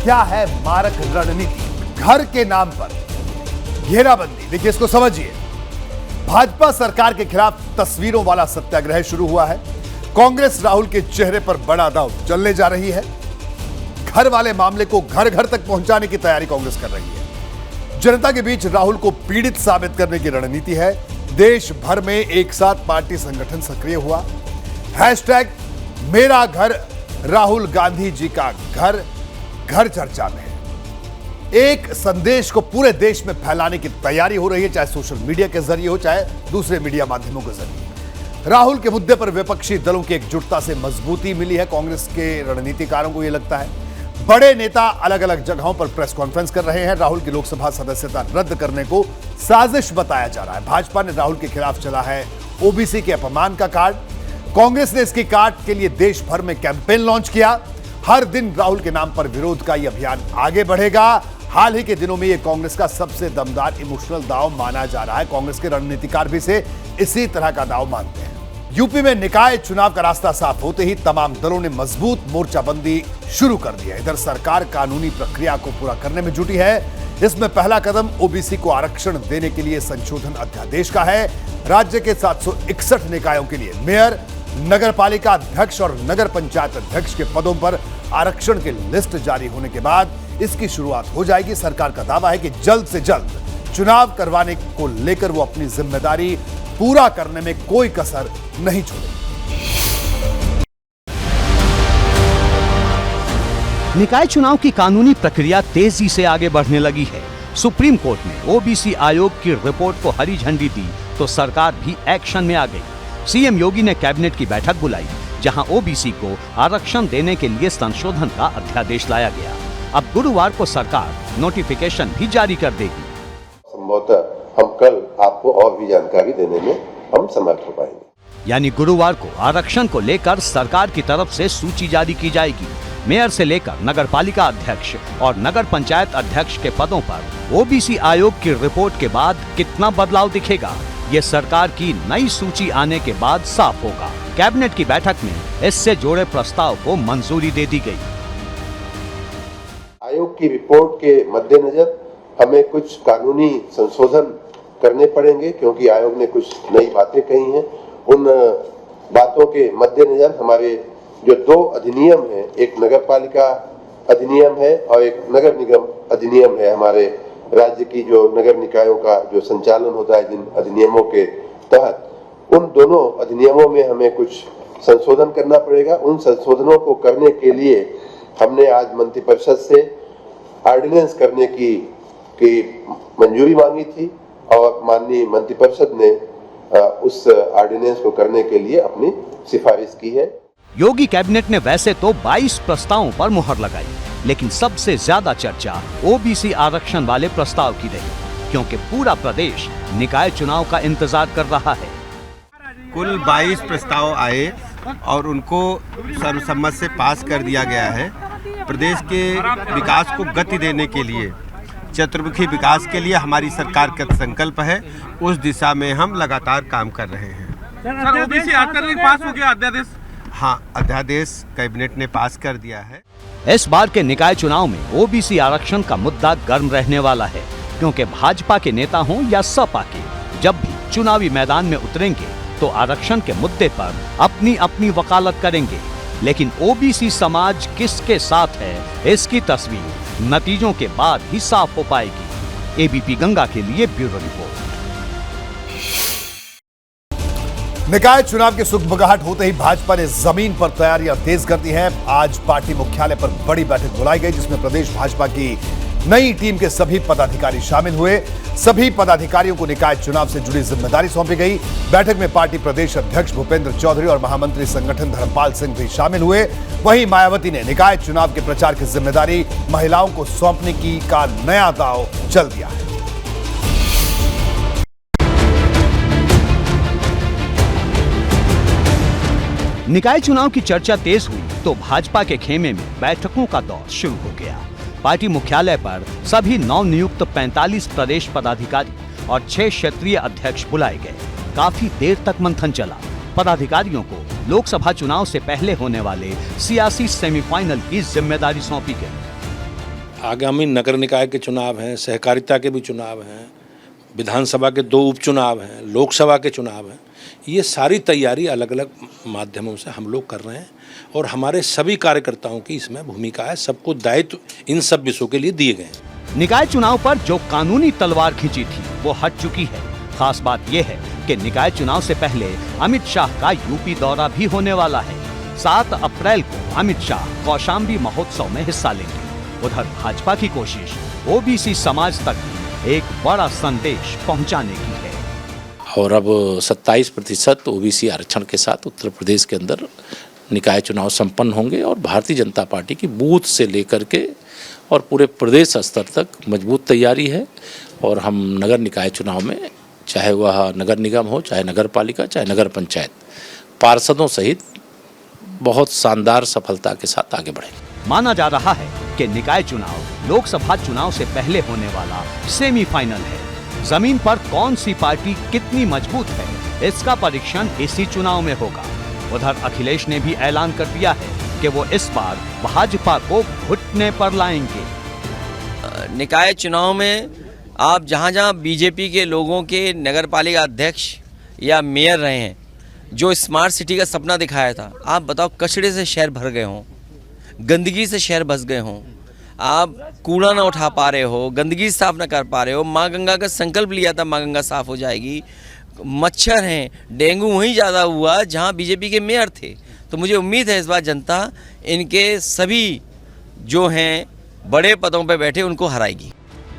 क्या है मारक रणनीति। घर के नाम पर घेराबंदी, देखिए इसको समझिए। भाजपा सरकार के खिलाफ तस्वीरों वाला सत्याग्रह शुरू हुआ है। कांग्रेस राहुल के चेहरे पर बड़ा दांव चलने जा रही है। घर वाले मामले को घर घर तक पहुंचाने की तैयारी कांग्रेस कर रही है। जनता के बीच राहुल को पीड़ित साबित करने की रणनीति है। देश भर में एक साथ पार्टी संगठन सक्रिय हुआ। हैशटैग मेरा घर राहुल गांधी जी का घर घर चर्चा में है। एक संदेश को पूरे देश में फैलाने की तैयारी हो रही है, चाहे सोशल मीडिया के जरिए हो, चाहे दूसरे मीडिया माध्यमों के जरिए। राहुल के मुद्दे पर विपक्षी दलों की एकजुटता से मजबूती मिली है। कांग्रेस के रणनीतिकारों को यह लगता है। बड़े नेता अलग अलग जगहों पर प्रेस कॉन्फ्रेंस कर रहे हैं। राहुल की लोकसभा सदस्यता रद्द करने को साजिश बताया जा रहा है। भाजपा ने राहुल के खिलाफ चला है ओबीसी के अपमान का कार्ड। कांग्रेस ने इसकी काट के लिए देश भर में कैंपेन लॉन्च किया। हर दिन राहुल के नाम पर विरोध का यह अभियान आगे बढ़ेगा। हाल ही के दिनों में यह कांग्रेस का सबसे दमदार इमोशनल दांव माना जा रहा है। कांग्रेस के रणनीतिकार भी इसे इसी तरह का दांव मानते हैं। यूपी में निकाय चुनाव का रास्ता साफ होते ही तमाम दलों ने मजबूत मोर्चाबंदी शुरू कर दी है। इधर सरकार कानूनी प्रक्रिया को पूरा करने में जुटी है। इसमें पहला कदम ओबीसी को आरक्षण देने के लिए संशोधन अध्यादेश का है। राज्य के 761 निकायों के लिए मेयर, नगर पालिका अध्यक्ष और नगर पंचायत अध्यक्ष के पदों पर आरक्षण की लिस्ट जारी होने के बाद इसकी शुरुआत हो जाएगी। सरकार का दावा है कि जल्द से जल्द चुनाव करवाने को लेकर वो अपनी जिम्मेदारी पूरा करने में कोई कसर नहीं छोड़ेगी। निकाय चुनाव की कानूनी प्रक्रिया तेजी से आगे बढ़ने लगी है। सुप्रीम कोर्ट ने ओबीसी आयोग की रिपोर्ट को हरी झंडी दी तो सरकार भी एक्शन में आ गई। सीएम योगी ने कैबिनेट की बैठक बुलाई, जहां ओबीसी को आरक्षण देने के लिए संशोधन का अध्यादेश लाया गया। अब गुरुवार को सरकार नोटिफिकेशन भी जारी कर देगी। संभवतः हम कल आपको और भी जानकारी देने में हम समर्थ हो पाएंगे। यानी गुरुवार को आरक्षण को लेकर सरकार की तरफ से सूची जारी की जाएगी। मेयर से लेकर नगर पालिका अध्यक्ष और नगर पंचायत अध्यक्ष के पदों पर ओबीसी आयोग की रिपोर्ट के बाद कितना बदलाव दिखेगा, ये सरकार की नई सूची आने के बाद साफ होगा। कैबिनेट की बैठक में इससे जुड़े प्रस्ताव को मंजूरी दे दी गई। आयोग की रिपोर्ट के मद्देनजर हमें कुछ कानूनी संशोधन करने पड़ेंगे, क्योंकि आयोग ने कुछ नई बातें कही हैं। उन बातों के मद्देनजर हमारे जो दो अधिनियम हैं, एक नगर पालिका अधिनियम है और एक नगर निगम अधिनियम है, हमारे राज्य की जो नगर निकायों का जो संचालन होता है जिन अधिनियमों के तहत, उन दोनों अधिनियमों में हमें कुछ संशोधन करना पड़ेगा। उन संशोधनों को करने के लिए हमने आज मंत्रिपरिषद से ऑर्डिनेंस करने की मंजूरी मांगी थी और माननीय मंत्रिपरिषद ने उस ऑर्डिनेंस को करने के लिए अपनी सिफारिश की है। योगी कैबिनेट ने वैसे तो 22 प्रस्तावों पर मुहर लगाई, लेकिन सबसे ज्यादा चर्चा ओबीसी आरक्षण वाले प्रस्ताव की रही, क्योंकि पूरा प्रदेश निकाय चुनाव का इंतजार कर रहा है। कुल 22 प्रस्ताव आए और उनको सर्वसम्मत से पास कर दिया गया है। प्रदेश के विकास को गति देने के लिए, चतुर्मुखी विकास के लिए हमारी सरकार का संकल्प है। उस दिशा में हम लगातार काम कर रहे हैं। सर, ओबीसी आरक्षण पास हो गया अध्यादेश? हाँ, अध्यादेश कैबिनेट ने पास कर दिया है। इस बार के निकाय चुनाव में ओबीसी आरक्षण का मुद्दा गर्म रहने वाला है, क्योंकि भाजपा के नेता हों या सपा के, जब भी चुनावी मैदान में उतरेंगे तो आरक्षण के मुद्दे पर अपनी अपनी वकालत करेंगे। लेकिन ओबीसी समाज किसके साथ है, इसकी तस्वीर नतीजों के बाद ही साफ हो पाएगी। एबीपी गंगा के लिए ब्यूरो रिपोर्ट। निकाय चुनाव की सुगबुगाहट होते ही भाजपा ने जमीन पर तैयारियां तेज कर दी हैं। आज पार्टी मुख्यालय पर बड़ी बैठक बुलाई गई, जिसमें प्रदेश भाजपा की नई टीम के सभी पदाधिकारी शामिल हुए। सभी पदाधिकारियों को निकाय चुनाव से जुड़ी जिम्मेदारी सौंपी गई। बैठक में पार्टी प्रदेश अध्यक्ष भूपेंद्र चौधरी और महामंत्री संगठन धर्मपाल सिंह भी शामिल हुए। वहीं मायावती ने निकाय चुनाव के प्रचार की जिम्मेदारी महिलाओं को सौंपने की का नया दांव चल दिया है। निकाय चुनाव की चर्चा तेज हुई तो भाजपा के खेमे में बैठकों का दौर शुरू हो गया। पार्टी मुख्यालय पर सभी नवनियुक्त 45 प्रदेश पदाधिकारी और 6 क्षेत्रीय अध्यक्ष बुलाए गए। काफी देर तक मंथन चला। पदाधिकारियों को लोकसभा चुनाव से पहले होने वाले सियासी सेमीफाइनल की जिम्मेदारी सौंपी गई। आगामी नगर निकाय के चुनाव हैं, सहकारिता के भी चुनाव हैं, विधानसभा के 2 उपचुनाव हैं, लोकसभा के चुनाव हैं। ये सारी तैयारी अलग अलग माध्यमों से हम लोग कर रहे हैं और हमारे सभी कार्यकर्ताओं की इसमें भूमिका है। सबको दायित्व इन सब विषयों के लिए दिए गए हैं। निकाय चुनाव पर जो कानूनी तलवार खींची थी वो हट चुकी है। खास बात यह है कि निकाय चुनाव से पहले अमित शाह का यूपी दौरा भी होने वाला है। 7 अप्रैल को अमित शाह कौशाम्बी महोत्सव में हिस्सा लेंगे। उधर भाजपा की कोशिश ओबीसी समाज तक एक बड़ा संदेश पहुंचाने की है। और अब 27% ओबीसी आरक्षण के साथ उत्तर प्रदेश के अंदर निकाय चुनाव संपन्न होंगे और भारतीय जनता पार्टी की बूथ से लेकर के और पूरे प्रदेश स्तर तक मजबूत तैयारी है। और हम नगर निकाय चुनाव में, चाहे वह नगर निगम हो, चाहे नगर पालिका, चाहे नगर पंचायत, पार्षदों सहित बहुत शानदार सफलता के साथ आगे बढ़ेंगे। माना जा रहा है कि निकाय चुनाव लोकसभा चुनाव से पहले होने वाला सेमीफाइनल है। जमीन पर कौन सी पार्टी कितनी मजबूत है, इसका परीक्षण इसी चुनाव में होगा। उधर अखिलेश ने भी ऐलान कर दिया है कि वो इस बार भाजपा को घुटने पर लाएंगे। निकाय चुनाव में आप जहां-जहां बीजेपी के लोगों के नगर पालिका अध्यक्ष या मेयर रहे हैं, जो स्मार्ट सिटी का सपना दिखाया था, आप बताओ कचड़े से शहर भर गए हों, गंदगी से शहर बस गए हों, आप कूड़ा ना उठा पा रहे हो, गंदगी साफ ना कर पा रहे हो, माँ गंगा का संकल्प लिया था माँ गंगा साफ हो जाएगी, मच्छर हैं, डेंगू वहीं ज़्यादा हुआ जहाँ बीजेपी के मेयर थे। तो मुझे उम्मीद है इस बार जनता इनके सभी जो हैं बड़े पदों पर बैठे उनको हराएगी।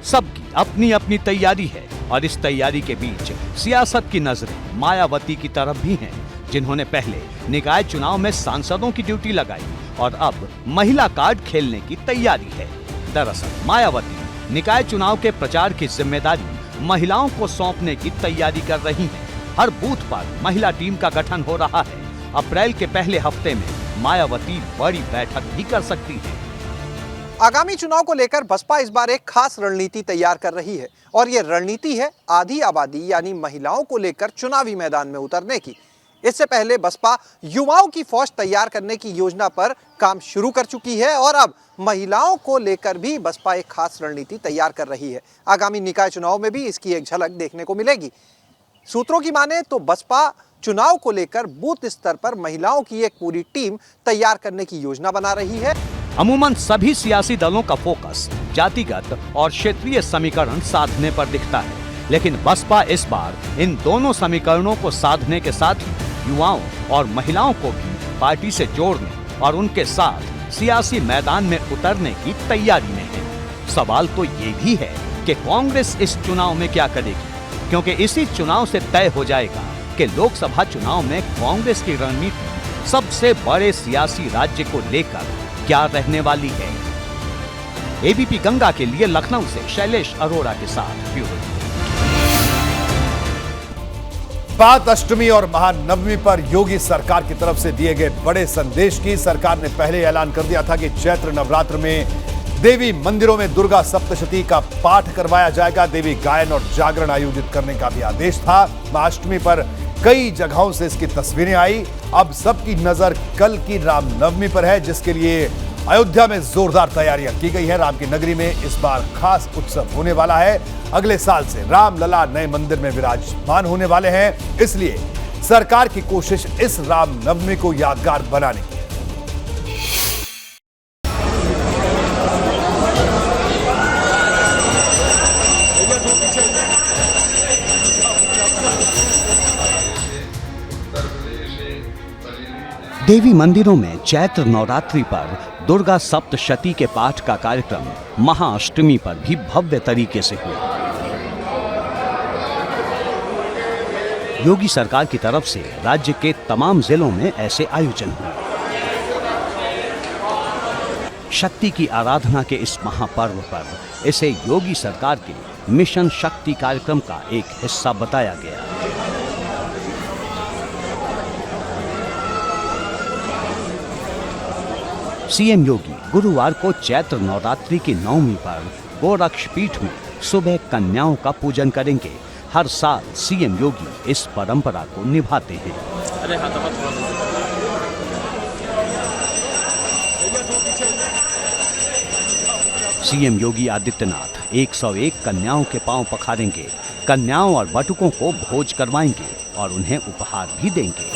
सबकी अपनी अपनी तैयारी है और इस तैयारी के बीच सियासत की नजरें मायावती की तरफ भी हैं, जिन्होंने पहले निकाय चुनाव में सांसदों की ड्यूटी लगाई और अब महिला कार्ड खेलने की तैयारी है। दरअसल मायावती निकाय चुनाव के प्रचार की जिम्मेदारी महिलाओं को सौंपने की तैयारी कर रही हैं। हर बूथ पर महिला टीम का गठन हो रहा है। अप्रैल के पहले हफ्ते में मायावती बड़ी बैठक भी कर सकती है। आगामी चुनाव को लेकर बसपा इस बार एक खास रणनीति तैयार कर रही है और ये रणनीति है आधी आबादी यानी महिलाओं को लेकर चुनावी मैदान में उतरने की। इससे पहले बसपा युवाओं की फौज तैयार करने की योजना पर काम शुरू कर चुकी है और अब महिलाओं को लेकर भी बसपा एक खास रणनीति तैयार कर रही है। आगामी निकाय चुनाव में भी इसकी एक झलक देखने को मिलेगी। सूत्रों की माने तो बसपा चुनाव को लेकर बूथ स्तर पर महिलाओं की एक पूरी टीम तैयार करने की योजना बना रही है। अमूमन सभी सियासी दलों का फोकस जातिगत और क्षेत्रीय समीकरण साधने पर दिखता है, लेकिन बसपा इस बार इन दोनों समीकरणों को साधने के साथ ही युवाओं और महिलाओं को भी पार्टी से जोड़ने और उनके साथ सियासी मैदान में उतरने की तैयारी में है। सवाल तो ये भी है कि कांग्रेस इस चुनाव में क्या करेगी, क्योंकि इसी चुनाव से तय हो जाएगा कि लोकसभा चुनाव में कांग्रेस की रणनीति सबसे बड़े सियासी राज्य को लेकर क्या रहने वाली है। एबीपी गंगा के लिए लखनऊ से शैलेश अरोड़ा के साथ ब्यूरो। बात अष्टमी और महानवमी पर योगी सरकार की तरफ से दिए गए बड़े संदेश की। सरकार ने पहले ऐलान कर दिया था कि चैत्र नवरात्र में देवी मंदिरों में दुर्गा सप्तशती का पाठ करवाया जाएगा। देवी गायन और जागरण आयोजित करने का भी आदेश था। महाअष्टमी पर कई जगहों से इसकी तस्वीरें आई। अब सबकी नजर कल की रामनवमी पर है, जिसके लिए अयोध्या में जोरदार तैयारियां की गई है। राम की नगरी में इस बार खास उत्सव होने वाला है। अगले साल से रामलला नए मंदिर में विराजमान होने वाले हैं, इसलिए सरकार की कोशिश इस रामनवमी को यादगार बनाने की। देवी मंदिरों में चैत्र नवरात्रि पर दुर्गा सप्तशती के पाठ का कार्यक्रम महाअष्टमी पर भी भव्य तरीके से हुआ। योगी सरकार की तरफ से राज्य के तमाम जिलों में ऐसे आयोजन हुए। शक्ति की आराधना के इस महापर्व पर इसे योगी सरकार के मिशन शक्ति कार्यक्रम का एक हिस्सा बताया गया। सीएम योगी गुरुवार को चैत्र नवरात्रि की नवमी पर गोरक्षपीठ में सुबह कन्याओं का पूजन करेंगे। हर साल सीएम योगी इस परंपरा को निभाते हैं। सीएम योगी आदित्यनाथ 101 कन्याओं के पांव पखारेंगे। कन्याओं और बटुकों को भोज करवाएंगे और उन्हें उपहार भी देंगे।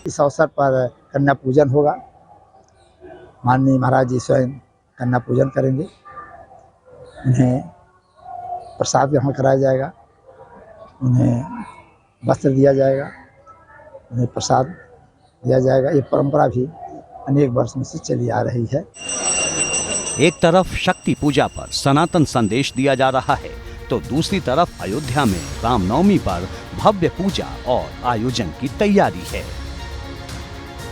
इस अवसर पर कन्या पूजन होगा। माननीय महाराज जी स्वयं कन्या पूजन करेंगे। उन्हें प्रसाद ग्रहण कराया जाएगा। उन्हें वस्त्र दिया जाएगा, उन्हें प्रसाद दिया जाएगा। ये परंपरा भी अनेक वर्षों से चली आ रही है। एक तरफ शक्ति पूजा पर सनातन संदेश दिया जा रहा है, तो दूसरी तरफ अयोध्या में रामनवमी पर भव्य पूजा और आयोजन की तैयारी है।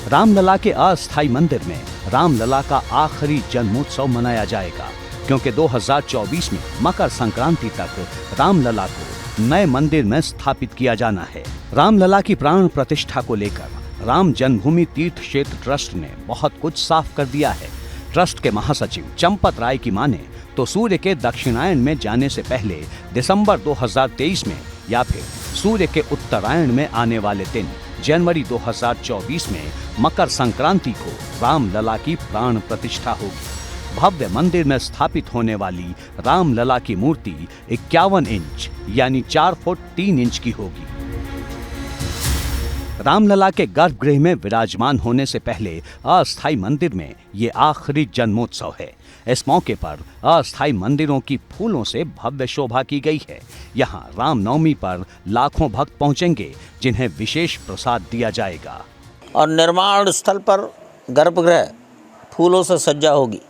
रामलला के अस्थायी मंदिर में रामलला का आखिरी जन्मोत्सव मनाया जाएगा, क्योंकि 2024 में मकर संक्रांति तक रामलला को नए मंदिर में स्थापित किया जाना है। रामलला की प्राण प्रतिष्ठा को लेकर राम जन्मभूमि तीर्थ क्षेत्र ट्रस्ट ने बहुत कुछ साफ कर दिया है। ट्रस्ट के महासचिव चंपत राय की माने तो सूर्य के दक्षिणायन में जाने से पहले दिसंबर 2023 में या फिर सूर्य के उत्तरायण में आने वाले दिन जनवरी 2024 में मकर संक्रांति को रामलला की प्राण प्रतिष्ठा होगी। भव्य मंदिर में स्थापित होने वाली रामलला की मूर्ति 51 इंच यानी 4 फुट 3 इंच की होगी। रामलला के गर्भगृह में विराजमान होने से पहले अस्थायी मंदिर में ये आखिरी जन्मोत्सव है। इस मौके पर अस्थायी मंदिरों की फूलों से भव्य शोभा की गई है। यहाँ रामनवमी पर लाखों भक्त पहुंचेंगे, जिन्हें विशेष प्रसाद दिया जाएगा। और निर्माण स्थल पर गर्भगृह फूलों से सज्जा होगी।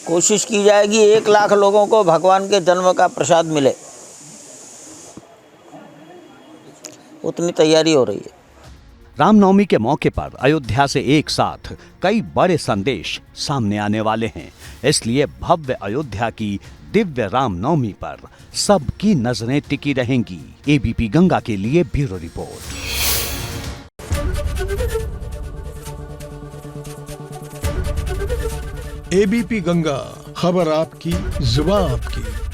कोशिश की जाएगी 1 लाख लोगों को भगवान के जन्म का प्रसाद मिले, उतनी तैयारी हो रही है। रामनवमी के मौके पर अयोध्या से एक साथ कई बड़े संदेश सामने आने वाले हैं, इसलिए भव्य अयोध्या की दिव्य रामनवमी पर सबकी नजरें टिकी रहेंगी। एबीपी गंगा के लिए ब्यूरो रिपोर्ट। एबीपी गंगा, खबर आपकी, जुबान आपकी।